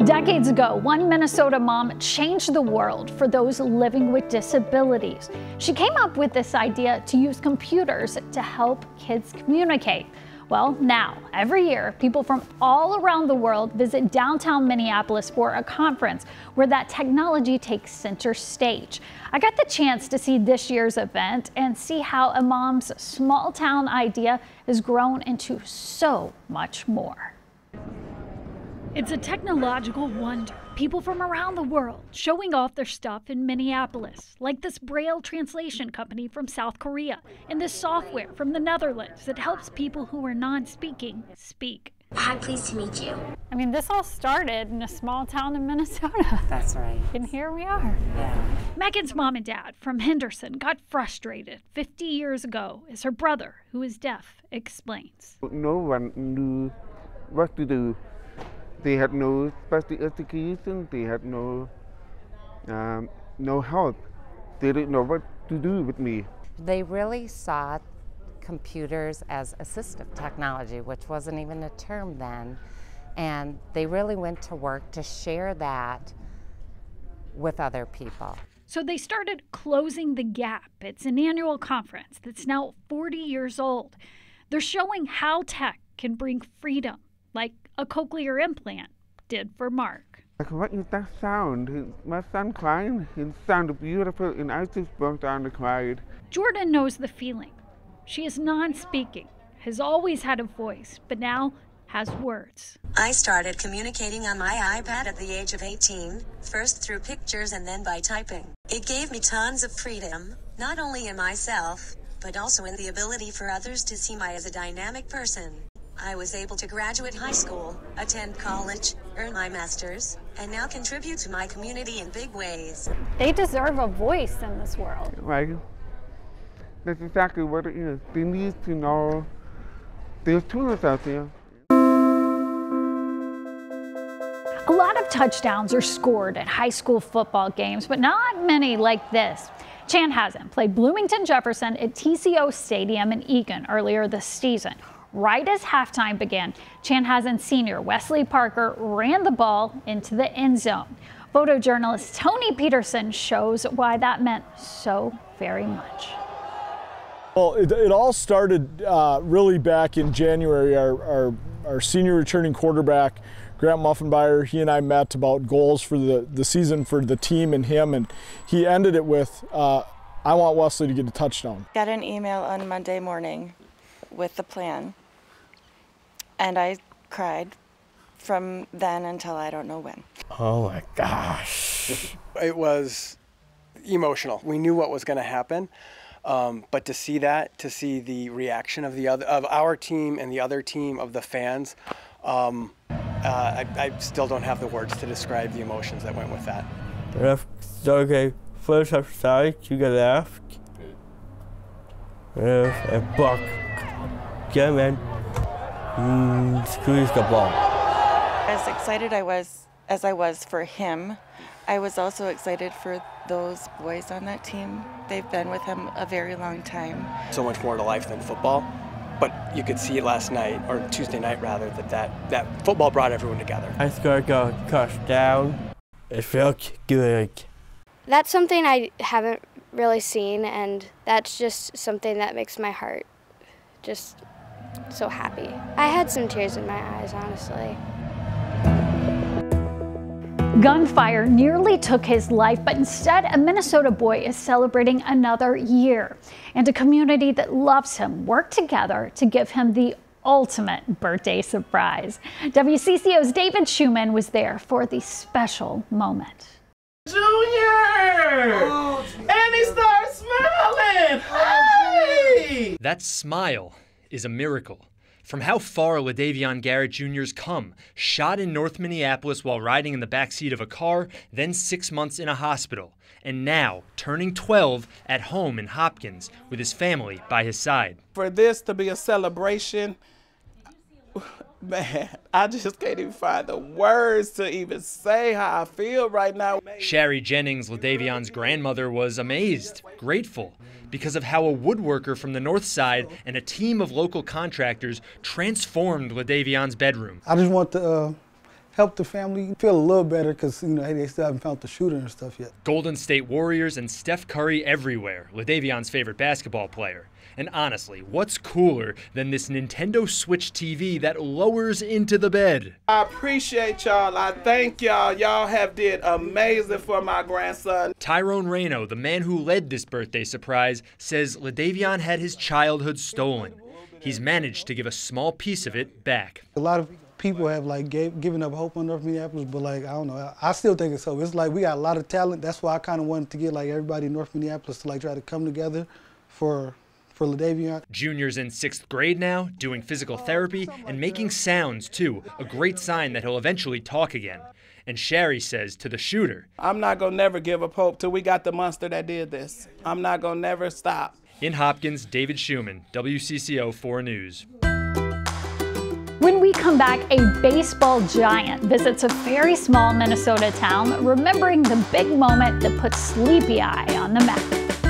Decades ago, one Minnesota mom changed the world for those living with disabilities. She came up with this idea to use computers to help kids communicate. Well, now, every year, people from all around the world visit downtown Minneapolis for a conference where that technology takes center stage. I got the chance to see this year's event and see how a mom's small town idea has grown into so much more. It's a technological wonder. People from around the world showing off their stuff in Minneapolis, like this Braille translation company from South Korea and this software from the Netherlands that helps people who are non-speaking speak. Hi, pleased to meet you. I mean, this all started in a small town in Minnesota. That's right. And here we are. Yeah. Megan's mom and dad from Henderson got frustrated 50 years ago as her brother, who is deaf, explains. No one knew what to do. They had no special education, they had no help. They didn't know what to do with me. They really saw computers as assistive technology, which wasn't even a term then, and they really went to work to share that with other people. So they started Closing the Gap. It's an annual conference that's now 40 years old. They're showing how tech can bring freedom, like a cochlear implant did for Mark. Like, what is that sound? My son cried. It sounded beautiful, and I just broke down and cried. Jordan knows the feeling. She is non-speaking, has always had a voice, but now has words. I started communicating on my iPad at the age of 18, first through pictures and then by typing. It gave me tons of freedom, not only in myself, but also in the ability for others to see me as a dynamic person. I was able to graduate high school, attend college, earn my master's, and now contribute to my community in big ways. They deserve a voice in this world. Right? That's exactly what it is. They need to know there's tools out there. A lot of touchdowns are scored at high school football games, but not many like this. Chanhassen played Bloomington Jefferson at TCO Stadium in Eagan earlier this season. Right as halftime began, Chanhassen senior Wesley Parker ran the ball into the end zone. Photojournalist Tony Peterson shows why that meant so very much. Well, it all started really back in January. Our senior returning quarterback, Grant Muffenbeyer, he and I met about goals for the season for the team and him, and he ended it with, I want Wesley to get a touchdown. Got an email on Monday morning with the plan, and I cried from then until I don't know when. Oh my gosh. It was emotional. We knew what was going to happen. But to see the reaction of our team and the other team of the fans, I still don't have the words to describe the emotions that went with that. Okay, first offside, you got left. A buck. Yeah, man. Squeeze the ball. As excited as I was for him, I was also excited for those boys on that team. They've been with him a very long time. So much more to life than football, but you could see it last night, or Tuesday night rather, that football brought everyone together. I scored a touchdown. It felt good. That's something I haven't really seen, and that's just something that makes my heart just so happy. I had some tears in my eyes, honestly. Gunfire nearly took his life, but instead a Minnesota boy is celebrating another year. And a community that loves him worked together to give him the ultimate birthday surprise. WCCO's David Schumann was there for the special moment. Junior! Oh, and he starts smiling! Hey! That smile is a miracle. From how far Ladavionne Garrett Jr.'s come, shot in North Minneapolis while riding in the backseat of a car, then 6 months in a hospital, and now turning 12 at home in Hopkins with his family by his side. For this to be a celebration, man, I just can't even find the words to even say how I feel right now. Sherry Jennings, Ladavionne's grandmother, was amazed, grateful, because of how a woodworker from the north side and a team of local contractors transformed Ladavionne's bedroom. I just want to help the family feel a little better because, you know, hey, they still haven't found the shooter and stuff yet. Golden State Warriors and Steph Curry everywhere, Ladavionne's favorite basketball player. And honestly, what's cooler than this Nintendo Switch TV that lowers into the bed? I appreciate y'all. I thank y'all. Y'all have did amazing for my grandson. Tyrone Reno, the man who led this birthday surprise, says Ladavionne had his childhood stolen. He's managed to give a small piece of it back. A lot of people have like given up hope on North Minneapolis, but like, I don't know, I still think it's so. It's like we got a lot of talent. That's why I kind of wanted to get like everybody in North Minneapolis to like try to come together for Ladavionne. Junior's in 6th grade now, doing physical therapy and making sounds too, a great sign that he'll eventually talk again. And Sherry says to the shooter, I'm not gonna never give up hope till we got the monster that did this. I'm not gonna never stop. In Hopkins, David Schumann, WCCO 4 News. When we come back, a baseball giant visits a very small Minnesota town, remembering the big moment that put Sleepy Eye on the map.